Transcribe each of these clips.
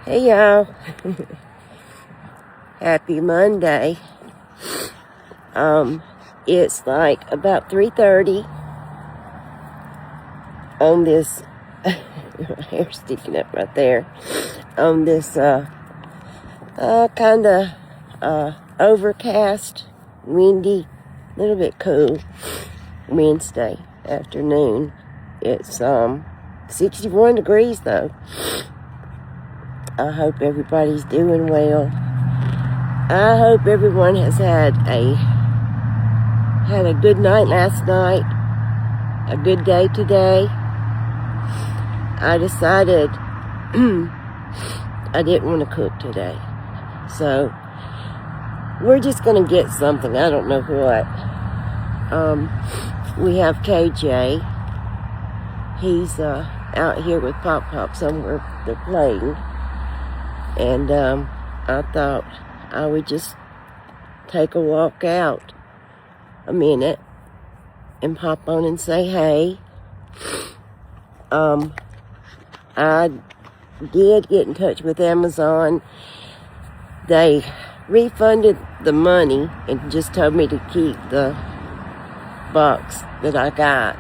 Hey y'all, happy Monday. It's like about 3:30 on this, my hair sticking up right there, on this kind of overcast, windy, little bit cool Wednesday afternoon. It's 61 degrees though. I hope everybody's doing well. I hope everyone has had a good night last night, a good day today. I decided I didn't want to cook today. So we're just going to get something. I don't know what. We have KJ. He's out here with Pop somewhere. They're playing. And I thought I would just take a walk out a minute and pop on and say hey. I did get in touch with Amazon. They refunded the money and just told me to keep the box that I got.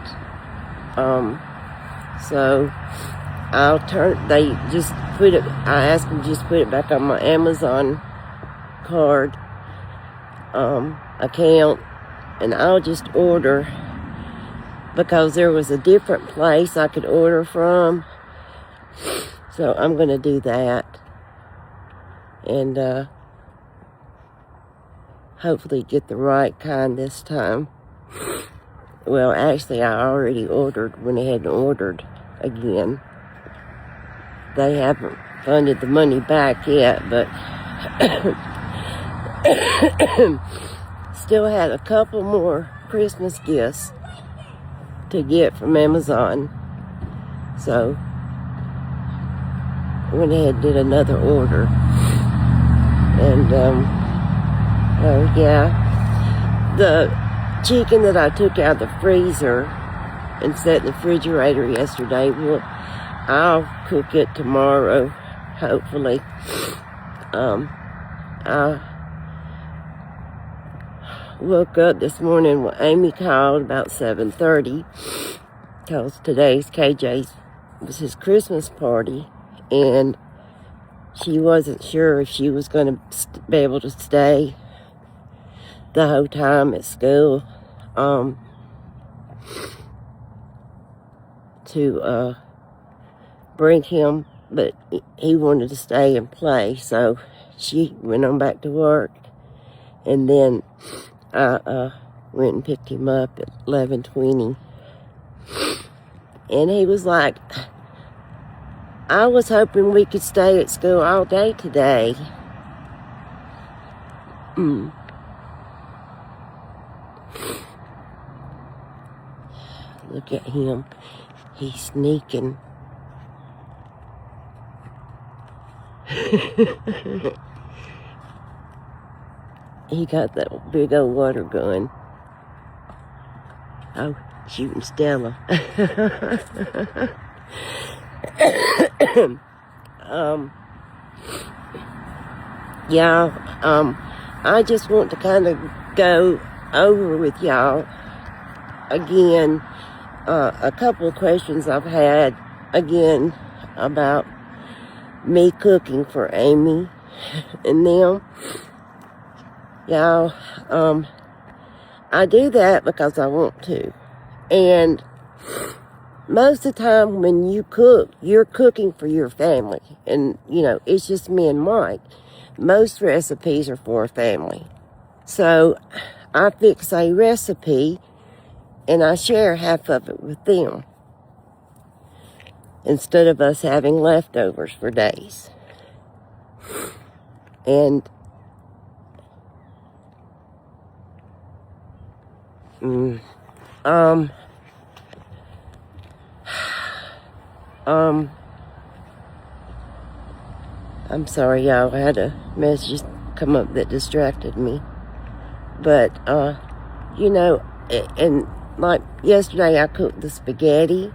So they just put it, I asked them to just put it back on my Amazon card account, and I'll just order, because there was a different place I could order from. So I'm going to do that, and hopefully get the right kind this time. Well, actually, I already went ahead and ordered again. They haven't funded the money back yet, but still had a couple more Christmas gifts to get from Amazon. So I went ahead and did another order. And, oh yeah, the chicken that I took out of the freezer and set in the refrigerator yesterday, I'll cook it tomorrow, hopefully. I woke up this morning when Amy called about 7:30, because today's was his Christmas party, and she wasn't sure if she was going to be able to stay the whole time at school to bring him, but he wanted to stay and play, so she went on back to work, and then I went and picked him up at 11:20, and he was like, I was hoping we could stay at school all day today. Look at him. He's sneaking. He got that big old water gun. Oh, shooting Stella. I just want to kind of go over with y'all again a couple of questions I've had again about me cooking for Amy and them. Y'all, I do that because I want to. And most of the time when you cook, you're cooking for your family. And, it's just me and Mike. Most recipes are for a family. So I fix a recipe and I share half of it with them, instead of us having leftovers for days. And I'm sorry, y'all. I had a message come up that distracted me. But, and like yesterday I cooked the spaghetti.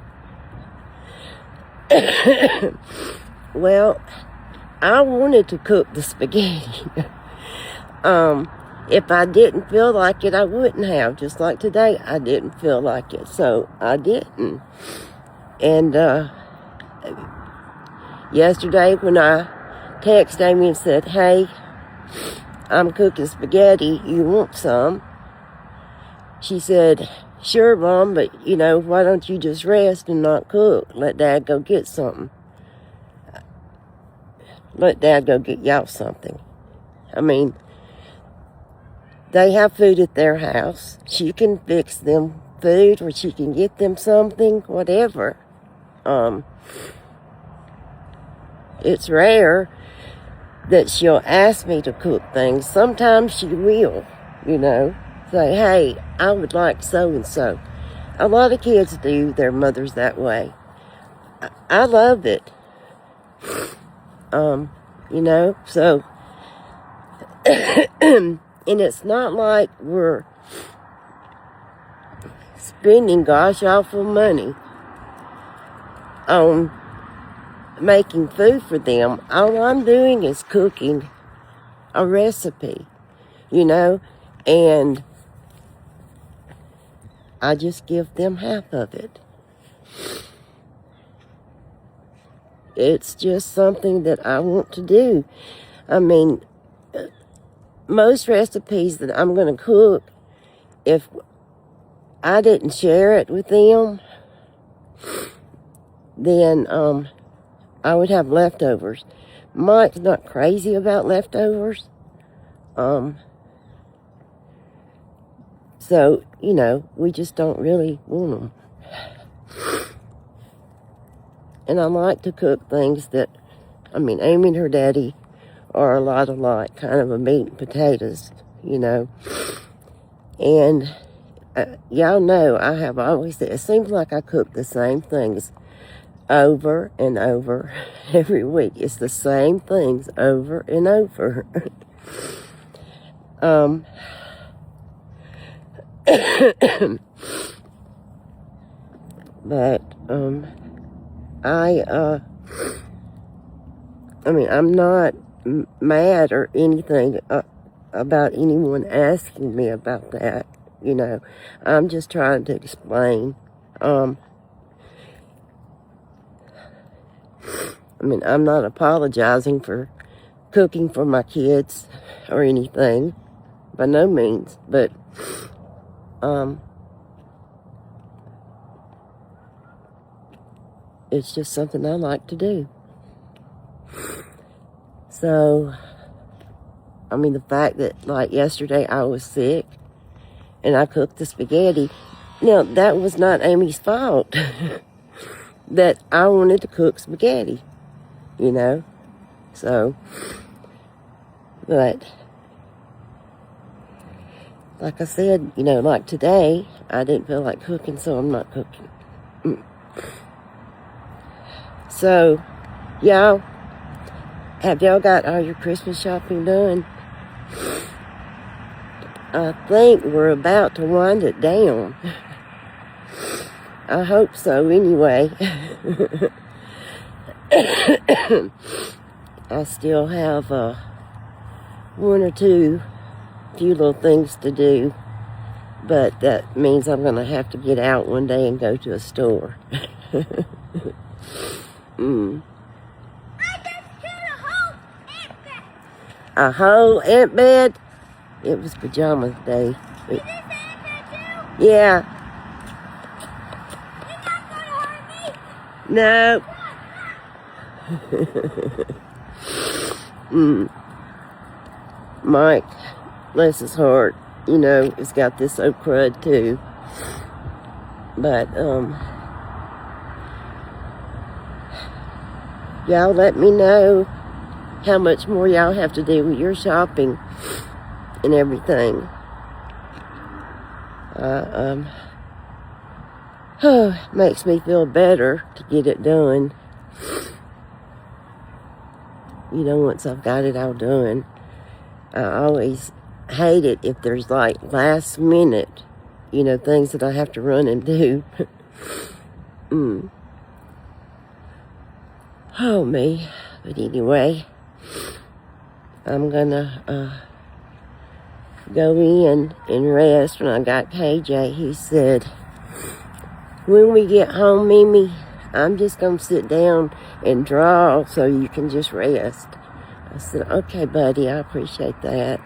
Well, I wanted to cook the spaghetti. If I didn't feel like it, I wouldn't have. Just like today, I didn't feel like it, so I didn't. And yesterday when I texted Amy and said, hey, I'm cooking spaghetti, you want some? She said, sure, Mom, but, why don't you just rest and not cook? Let Dad go get something. Let Dad go get y'all something. I mean, they have food at their house. She can fix them food, or she can get them something, whatever. It's rare that she'll ask me to cook things. Sometimes she will, say, hey, I would like so-and-so. A lot of kids do their mothers that way. I love it. So, and it's not like we're spending gosh awful money on making food for them. All I'm doing is cooking a recipe, and I just give them half of it. It's just something that I want to do. I mean, most recipes that I'm going to cook, if I didn't share it with them, then I would have leftovers. Mike's not crazy about leftovers. So, we just don't really want them. And I like to cook things that, Amy and her daddy are a lot alike, kind of a meat and potatoes, And y'all know I have always said, it seems like I cook the same things over and over every week. It's the same things over and over. But, I'm not mad or anything about anyone asking me about that, I'm just trying to explain. I'm not apologizing for cooking for my kids or anything, by no means, but, it's just something I like to do. So, the fact that, like, yesterday I was sick and I cooked the spaghetti, now, that was not Amy's fault that I wanted to cook spaghetti, So, but, like I said, like today, I didn't feel like cooking, so I'm not cooking. So, y'all, have y'all got all your Christmas shopping done? I think we're about to wind it down. I hope so, anyway. I still have one or two few little things to do, but that means I'm going to have to get out one day and go to a store. I just killed a whole ant bed. A whole ant bed? It was pajama day. Is this ant bed too? Yeah. It's not gonna hurt me. No. Mike, bless his heart, it's got this old crud too. But, y'all let me know how much more y'all have to do with your shopping and everything. Makes me feel better to get it done. Once I've got it all done. I always hate it if there's like last minute, things that I have to run and do. Oh, me. But anyway, I'm gonna go in and rest. When I got KJ, he said, when we get home, Mimi, I'm just gonna sit down and draw so you can just rest. I said, okay, buddy, I appreciate that.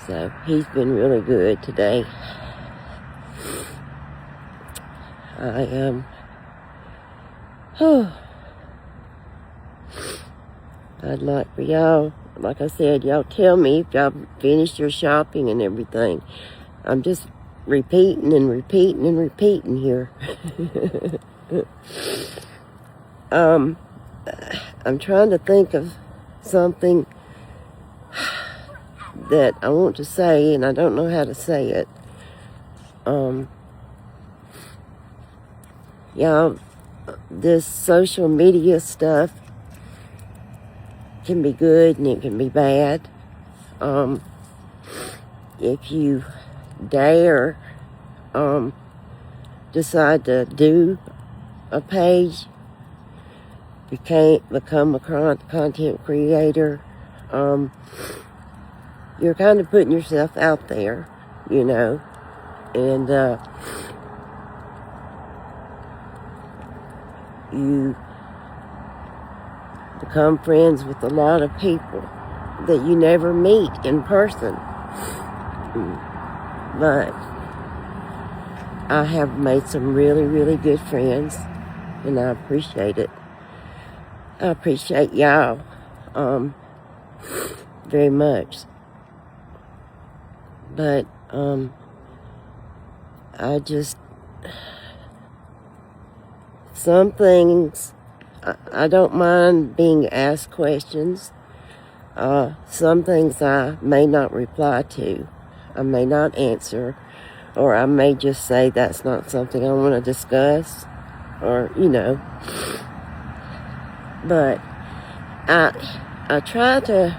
So he's been really good today. I'd like for y'all, like I said, y'all tell me if y'all finished your shopping and everything. I'm just repeating and repeating and repeating here. I'm trying to think of something that I want to say, and I don't know how to say it. Y'all, this social media stuff can be good and it can be bad. If you dare decide to do a page, you can't become a content creator, you're kind of putting yourself out there, you know, and you become friends with a lot of people that you never meet in person. But I have made some really, really good friends, and I appreciate it. I appreciate y'all very much. But I just, some things, I don't mind being asked questions. Some things I may not reply to. I may not answer, or I may just say that's not something I want to discuss, or, you know. But I try to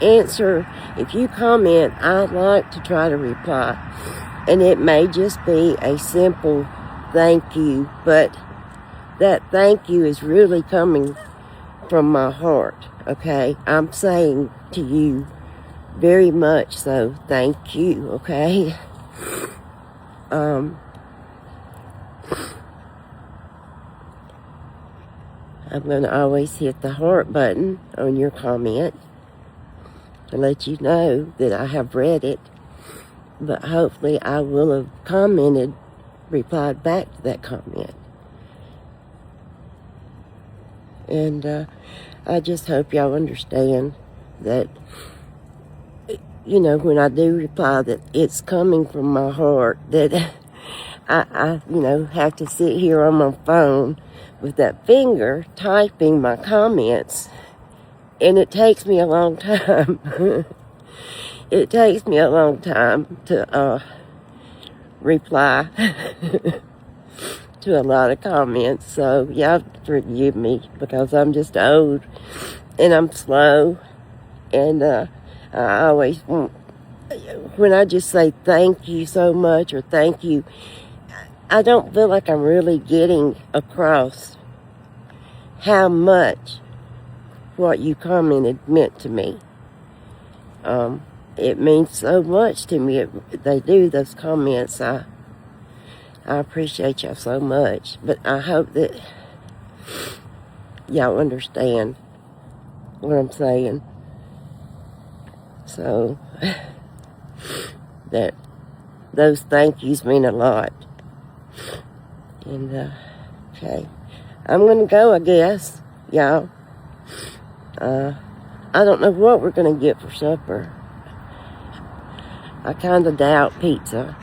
answer. If you comment, I like to try to reply. And it may just be a simple thank you, but that thank you is really coming from my heart, okay? I'm saying to you very much so, thank you, okay? I'm going to always hit the heart button on your comment to let you know that I have read it, but hopefully I will have replied back to that comment. And I just hope y'all understand that, you know, when I do reply, that it's coming from my heart, that I you know, have to sit here on my phone with that finger typing my comments, and it takes me a long time. It takes me a long time to reply to a lot of comments, so y'all forgive me because I'm just old and I'm slow, and I always want, when I just say thank you so much or thank you, I don't feel like I'm really getting across how much what you commented meant to me. It means so much to me. They do, those comments. I appreciate y'all so much, but I hope that y'all understand what I'm saying. So, that those thank yous mean a lot. And, okay. I'm gonna go, I guess, y'all. I don't know what we're gonna get for supper. I kinda doubt pizza.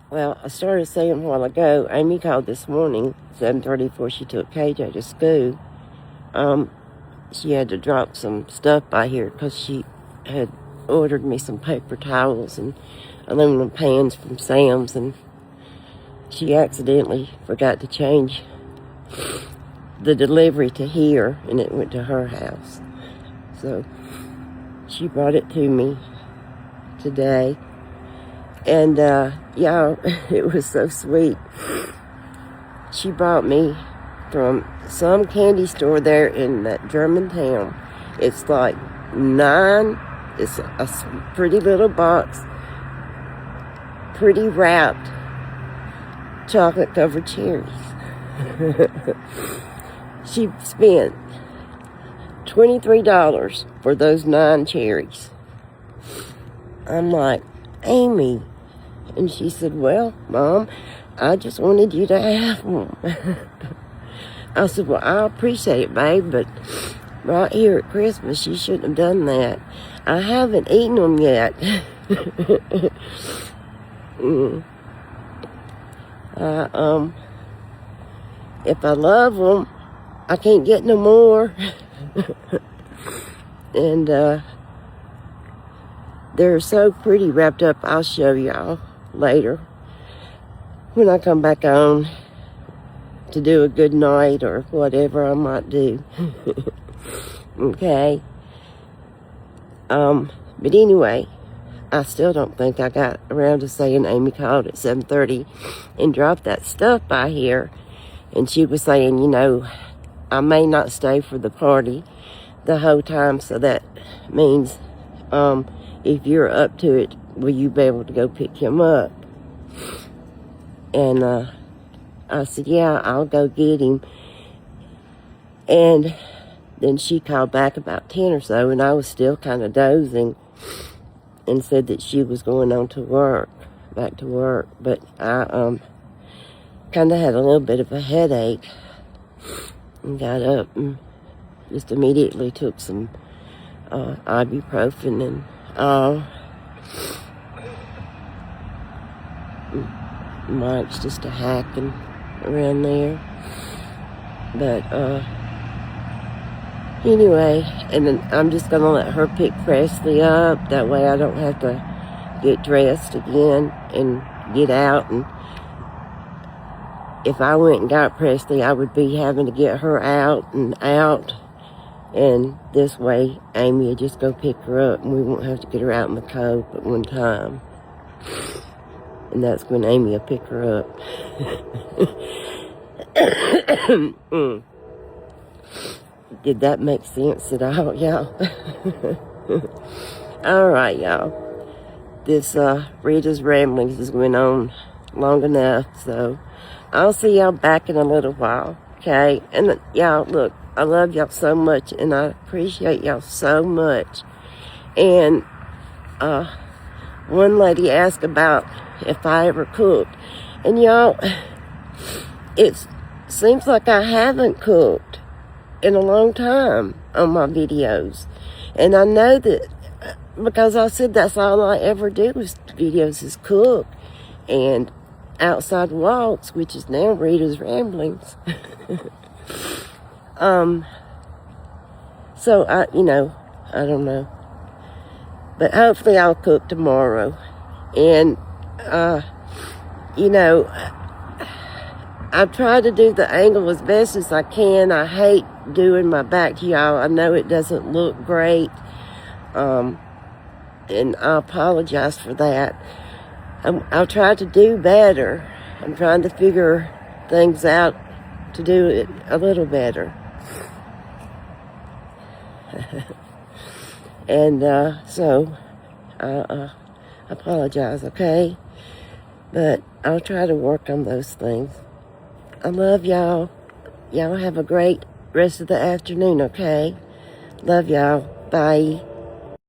Well, I started saying a while ago, Amy called this morning, 7:30, before she took KJ to school. She had to drop some stuff by here because she had ordered me some paper towels and aluminum pans from Sam's, and she accidentally forgot to change the delivery to here, and it went to her house. So she brought it to me today, And, y'all, it was so sweet. She brought me from some candy store there in that German town. It's like 9, it's a pretty little box, pretty wrapped chocolate covered cherries. She spent $23 for those 9 cherries. I'm like, Amy. And she said, well, Mom, I just wanted you to have them. I said, well, I appreciate it, babe, but right here at Christmas, you shouldn't have done that. I haven't eaten them yet. If I love them, I can't get no more. And they're so pretty wrapped up. I'll show y'all later when I come back on to do a good night or whatever I might do. Okay. But anyway, I still don't think I got around to saying Amy called at 7:30 and dropped that stuff by here. And she was saying, you know, I may not stay for the party the whole time, so that means if you're up to it, will you be able to go pick him up? And I said, yeah, I'll go get him. And then she called back about 10 or so, and I was still kind of dozing, and said that she was going on to work, back to work. But I kind of had a little bit of a headache and got up and just immediately took some ibuprofen and Mike's just a hacking around there. But anyway, and then I'm just gonna let her pick Presley up. That way I don't have to get dressed again and get out. And if I went and got Presley, I would be having to get her out. And this way, Amy would just go pick her up, and we won't have to get her out in the cold at one time. And that's when Amy will pick her up. Did that make sense at all, y'all? All right, y'all. This Rita's ramblings has went on long enough, so I'll see y'all back in a little while, okay? And y'all, look, I love y'all so much, and I appreciate y'all so much. And one lady asked about if I ever cooked. And y'all, it seems like I haven't cooked in a long time on my videos. And I know that because I said that's all I ever do is videos is cook and outside walks, which is now Rita's ramblings. So I don't know, but hopefully I'll cook tomorrow. And I try to do the angle as best as I can. I hate doing my back to y'all. I know it doesn't look great, and I apologize for that. I'll try to do better. I'm trying to figure things out to do it a little better. And so I apologize, okay? But I'll try to work on those things. I love y'all. Y'all have a great rest of the afternoon, okay? Love y'all. Bye.